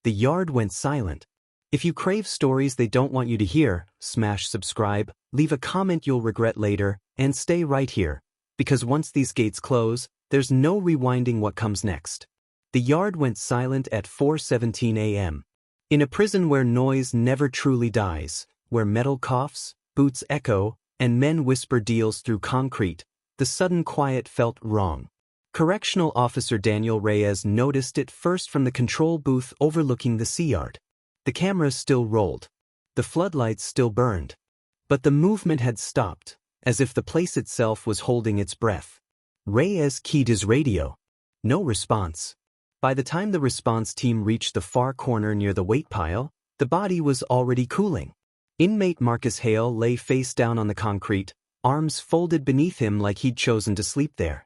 The yard went silent. If you crave stories they don't want you to hear, smash subscribe, leave a comment you'll regret later, and stay right here. Because once these gates close, there's no rewinding what comes next. The yard went silent at 4:17 a.m. In a prison where noise never truly dies, where metal coughs, boots echo, and men whisper deals through concrete, the sudden quiet felt wrong. Correctional Officer Daniel Reyes noticed it first from the control booth overlooking the sea yard. The cameras still rolled. The floodlights still burned. But the movement had stopped, as if the place itself was holding its breath. Reyes keyed his radio. No response. By the time the response team reached the far corner near the weight pile, the body was already cooling. Inmate Marcus Hale lay face down on the concrete, arms folded beneath him like he'd chosen to sleep there.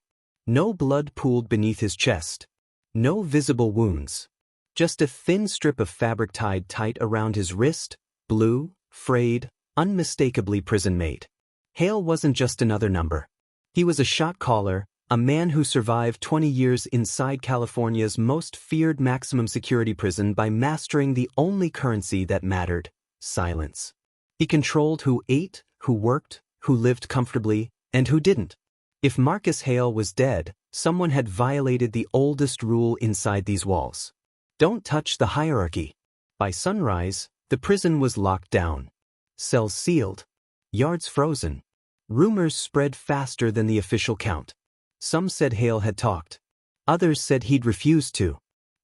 No blood pooled beneath his chest. No visible wounds. Just a thin strip of fabric tied tight around his wrist, blue, frayed, unmistakably prison-made. Hale wasn't just another number. He was a shot caller, a man who survived 20 years inside California's most feared maximum security prison by mastering the only currency that mattered: silence. He controlled who ate, who worked, who lived comfortably, and who didn't. If Marcus Hale was dead, someone had violated the oldest rule inside these walls. Don't touch the hierarchy. By sunrise, the prison was locked down. Cells sealed. Yards frozen. Rumors spread faster than the official count. Some said Hale had talked. Others said he'd refused to.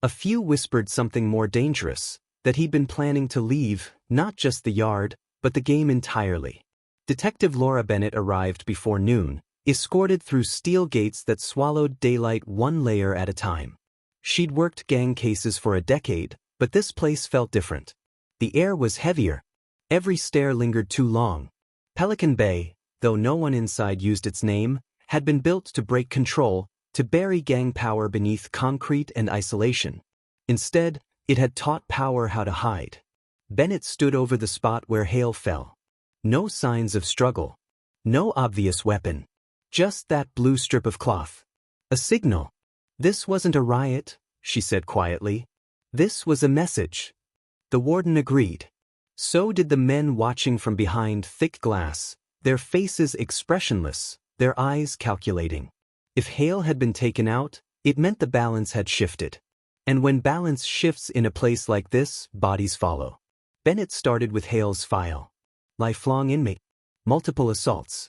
A few whispered something more dangerous, that he'd been planning to leave, not just the yard, but the game entirely. Detective Laura Bennett arrived before noon, escorted through steel gates that swallowed daylight one layer at a time. She'd worked gang cases for a decade, but this place felt different. The air was heavier. Every stare lingered too long. Pelican Bay, though no one inside used its name, had been built to break control, to bury gang power beneath concrete and isolation. Instead, it had taught power how to hide. Bennett stood over the spot where Hale fell. No signs of struggle. No obvious weapon. Just that blue strip of cloth. A signal. This wasn't a riot, she said quietly. This was a message. The warden agreed. So did the men watching from behind thick glass, their faces expressionless, their eyes calculating. If Hale had been taken out, it meant the balance had shifted. And when balance shifts in a place like this, bodies follow. Bennett started with Hale's file. Lifelong inmate. Multiple assaults.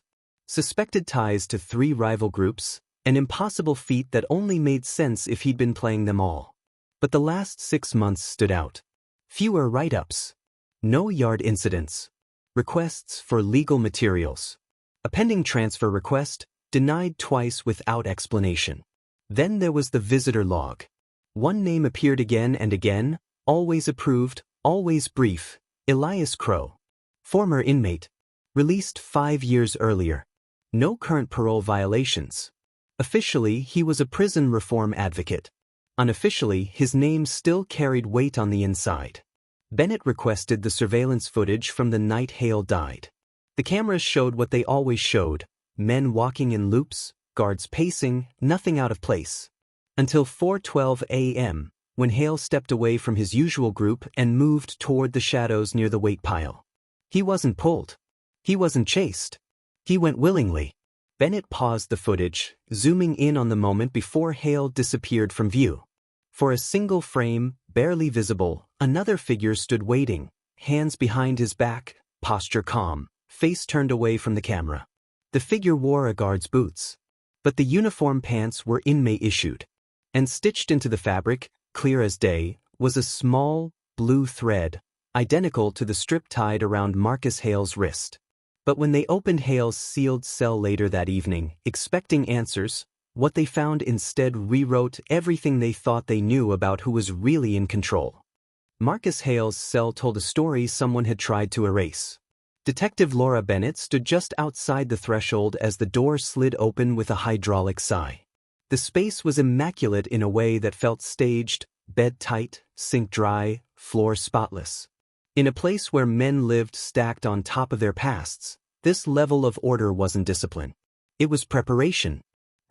Suspected ties to 3 rival groups, an impossible feat that only made sense if he'd been playing them all. But the last 6 months stood out. Fewer write-ups. No yard incidents. Requests for legal materials. A pending transfer request, denied twice without explanation. Then there was the visitor log. One name appeared again and again, always approved, always brief: Elias Crow. Former inmate. Released 5 years earlier. No current parole violations. Officially, he was a prison reform advocate. Unofficially, his name still carried weight on the inside. Bennett requested the surveillance footage from the night Hale died. The cameras showed what they always showed: men walking in loops, guards pacing, nothing out of place. Until 4:12 a.m., when Hale stepped away from his usual group and moved toward the shadows near the weight pile. He wasn't pulled. He wasn't chased. He went willingly. Bennett paused the footage, zooming in on the moment before Hale disappeared from view. For a single frame, barely visible, another figure stood waiting, hands behind his back, posture calm, face turned away from the camera. The figure wore a guard's boots. But the uniform pants were inmate issued. And stitched into the fabric, clear as day, was a small, blue thread, identical to the strip tied around Marcus Hale's wrist. But when they opened Hale's sealed cell later that evening, expecting answers, what they found instead rewrote everything they thought they knew about who was really in control. Marcus Hale's cell told a story someone had tried to erase. Detective Laura Bennett stood just outside the threshold as the door slid open with a hydraulic sigh. The space was immaculate in a way that felt staged, bed tight, sink dry, floor spotless. In a place where men lived stacked on top of their pasts, this level of order wasn't discipline. It was preparation.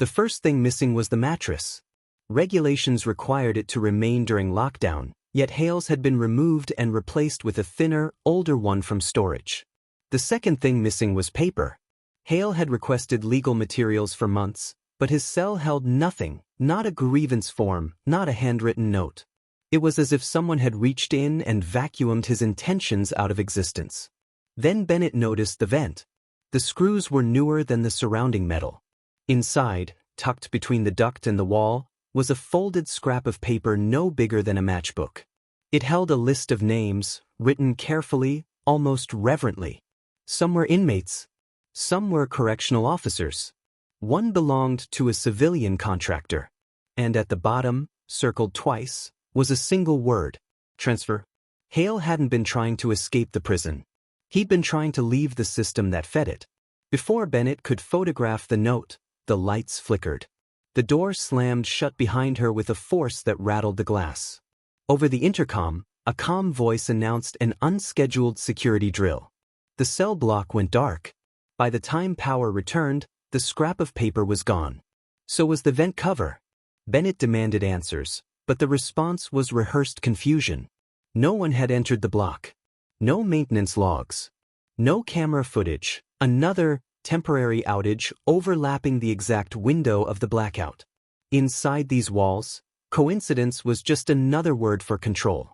The first thing missing was the mattress. Regulations required it to remain during lockdown, Yet Hale's had been removed and replaced with a thinner, older one from storage. The second thing missing was paper. Hale had requested legal materials for months, but his cell held nothing, not a grievance form, not a handwritten note. It was as if someone had reached in and vacuumed his intentions out of existence. Then Bennett noticed the vent. The screws were newer than the surrounding metal. Inside, tucked between the duct and the wall, was a folded scrap of paper no bigger than a matchbook. It held a list of names, written carefully, almost reverently. Some were inmates. Some were correctional officers. One belonged to a civilian contractor. And at the bottom, circled twice, was a single word: transfer. Hale hadn't been trying to escape the prison. He'd been trying to leave the system that fed it. Before Bennett could photograph the note, the lights flickered. The door slammed shut behind her with a force that rattled the glass. Over the intercom, a calm voice announced an unscheduled security drill. The cell block went dark. By the time power returned, the scrap of paper was gone. So was the vent cover. Bennett demanded answers, but the response was rehearsed confusion. No one had entered the block. No maintenance logs. No camera footage. Another temporary outage overlapping the exact window of the blackout. Inside these walls, coincidence was just another word for control.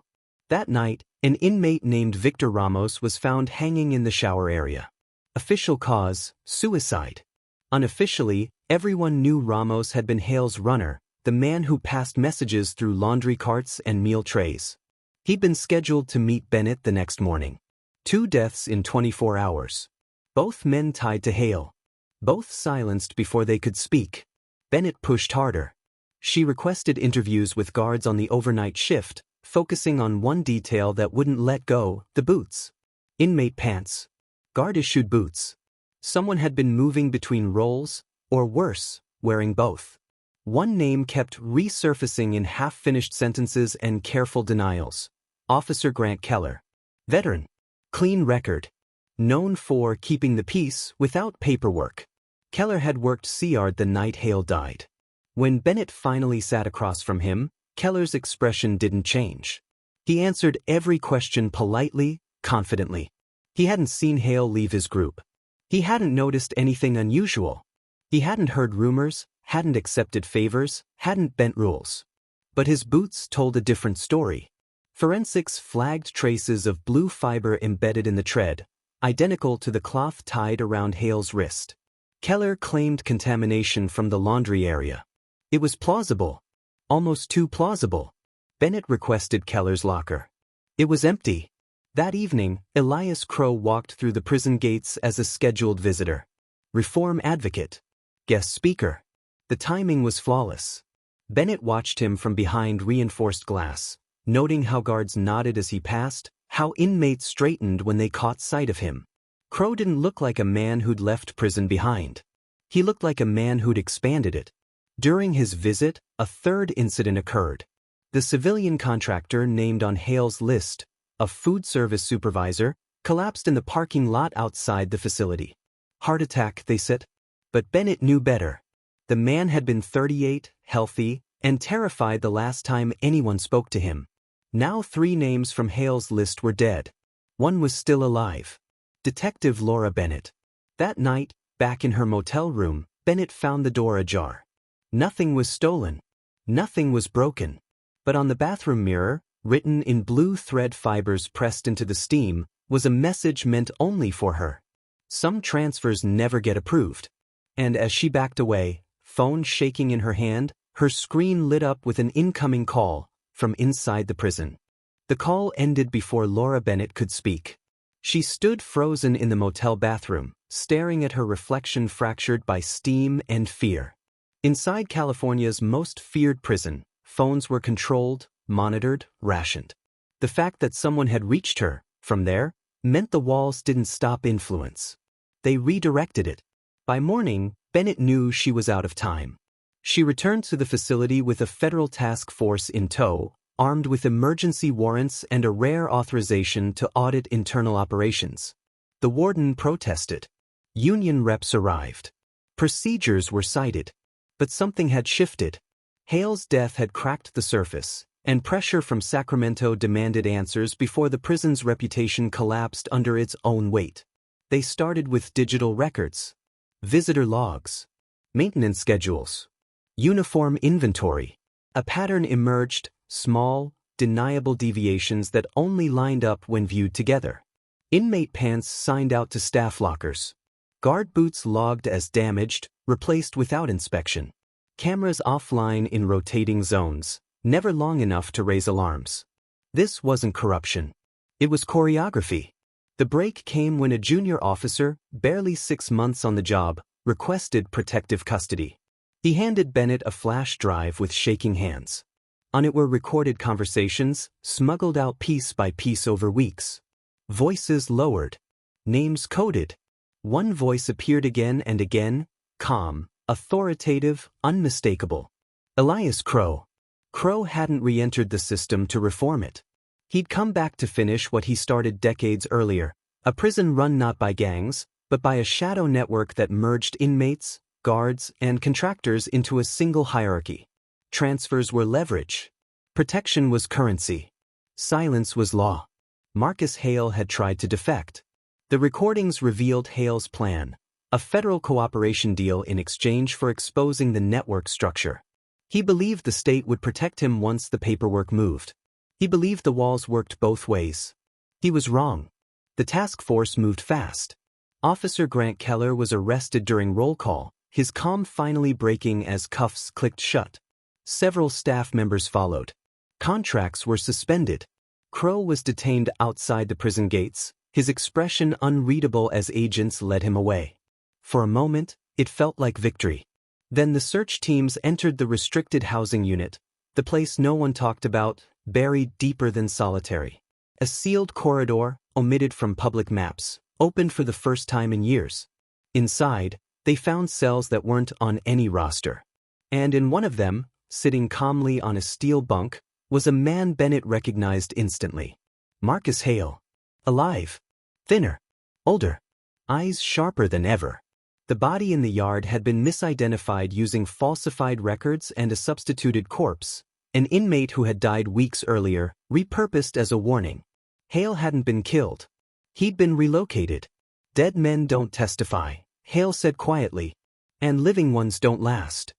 That night, an inmate named Victor Ramos was found hanging in the shower area. Official cause: suicide. Unofficially, everyone knew Ramos had been Hale's runner, the man who passed messages through laundry carts and meal trays. He'd been scheduled to meet Bennett the next morning. 2 deaths in 24 hours. Both men tied to Hale. Both silenced before they could speak. Bennett pushed harder. She requested interviews with guards on the overnight shift, focusing on one detail that wouldn't let go: the boots. Inmate pants. Guard-issued boots. Someone had been moving between roles, or worse, wearing both. One name kept resurfacing in half-finished sentences and careful denials: Officer Grant Keller. Veteran. Clean record. Known for keeping the peace without paperwork. Keller had worked Seayard the night Hale died. When Bennett finally sat across from him, Keller's expression didn't change. He answered every question politely, confidently. He hadn't seen Hale leave his group. He hadn't noticed anything unusual. He hadn't heard rumors, hadn't accepted favors, hadn't bent rules. But his boots told a different story. Forensics flagged traces of blue fiber embedded in the tread, identical to the cloth tied around Hale's wrist. Keller claimed contamination from the laundry area. It was plausible. Almost too plausible. Bennett requested Keller's locker. It was empty. That evening, Elias Crow walked through the prison gates as a scheduled visitor. Reform advocate. Guest speaker. The timing was flawless. Bennett watched him from behind reinforced glass, noting how guards nodded as he passed, how inmates straightened when they caught sight of him. Crow didn't look like a man who'd left prison behind. He looked like a man who'd expanded it. During his visit, a third incident occurred. The civilian contractor named on Hale's list, a food service supervisor, collapsed in the parking lot outside the facility. Heart attack, they said. But Bennett knew better. The man had been 38, healthy, and terrified the last time anyone spoke to him. Now 3 names from Hale's list were dead. One was still alive. Detective Laura Bennett. That night, back in her motel room, Bennett found the door ajar. Nothing was stolen. Nothing was broken. But on the bathroom mirror, written in blue thread fibers pressed into the steam, was a message meant only for her. Some transfers never get approved. And as she backed away, phone shaking in her hand, her screen lit up with an incoming call from inside the prison. The call ended before Laura Bennett could speak. She stood frozen in the motel bathroom, staring at her reflection fractured by steam and fear. Inside California's most feared prison, phones were controlled, monitored, rationed. The fact that someone had reached her, from there, meant the walls didn't stop influence. They redirected it. By morning, Bennett knew she was out of time. She returned to the facility with a federal task force in tow, armed with emergency warrants and a rare authorization to audit internal operations. The warden protested. Union reps arrived. Procedures were cited. But something had shifted. Hale's death had cracked the surface, and pressure from Sacramento demanded answers before the prison's reputation collapsed under its own weight. They started with digital records, visitor logs, maintenance schedules, uniform inventory. A pattern emerged: small, deniable deviations that only lined up when viewed together. Inmate pants signed out to staff lockers. Guard boots logged as damaged, replaced without inspection. Cameras offline in rotating zones, never long enough to raise alarms. This wasn't corruption. It was choreography. The break came when a junior officer, barely 6 months on the job, requested protective custody. He handed Bennett a flash drive with shaking hands. On it were recorded conversations, smuggled out piece by piece over weeks. Voices lowered. Names coded. One voice appeared again and again, calm, authoritative, unmistakable. Elias Crow. Crow hadn't re-entered the system to reform it. He'd come back to finish what he started decades earlier, a prison run not by gangs, but by a shadow network that merged inmates, guards, and contractors into a single hierarchy. Transfers were leverage. Protection was currency. Silence was law. Marcus Hale had tried to defect. The recordings revealed Hale's plan, a federal cooperation deal in exchange for exposing the network structure. He believed the state would protect him once the paperwork moved. He believed the walls worked both ways. He was wrong. The task force moved fast. Officer Grant Keller was arrested during roll call, his calm finally breaking as cuffs clicked shut. Several staff members followed. Contracts were suspended. Crow was detained outside the prison gates, his expression unreadable as agents led him away. For a moment, it felt like victory. Then the search teams entered the restricted housing unit, the place no one talked about, buried deeper than solitary. A sealed corridor, omitted from public maps, opened for the first time in years. Inside, they found cells that weren't on any roster. And in one of them, sitting calmly on a steel bunk, was a man Bennett recognized instantly. Marcus Hale. Alive. Thinner. Older. Eyes sharper than ever. The body in the yard had been misidentified using falsified records and a substituted corpse, an inmate who had died weeks earlier, repurposed as a warning. Hale hadn't been killed. He'd been relocated. Dead men don't testify, Hale said quietly, and living ones don't last.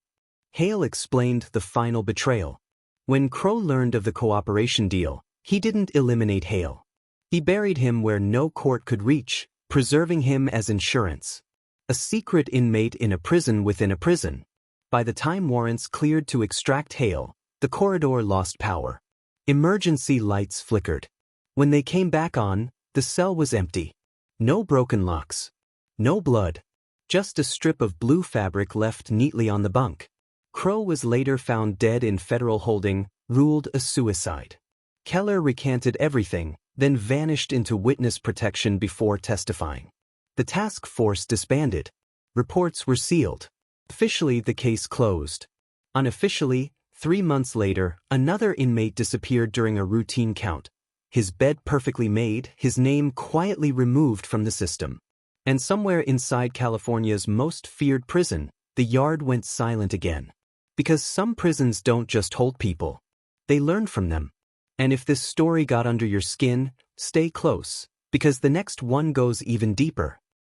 Hale explained the final betrayal. When Crow learned of the cooperation deal, he didn't eliminate Hale. He buried him where no court could reach, preserving him as insurance. A secret inmate in a prison within a prison. By the time warrants cleared to extract Hale, the corridor lost power. Emergency lights flickered. When they came back on, the cell was empty. No broken locks. No blood. Just a strip of blue fabric left neatly on the bunk. Crow was later found dead in federal holding, ruled a suicide. Keller recanted everything, then vanished into witness protection before testifying. The task force disbanded. Reports were sealed. Officially, the case closed. Unofficially, 3 months later, another inmate disappeared during a routine count. His bed perfectly made, his name quietly removed from the system. And somewhere inside California's most feared prison, the yard went silent again. Because some prisons don't just hold people. They learn from them. And if this story got under your skin, stay close, because the next one goes even deeper.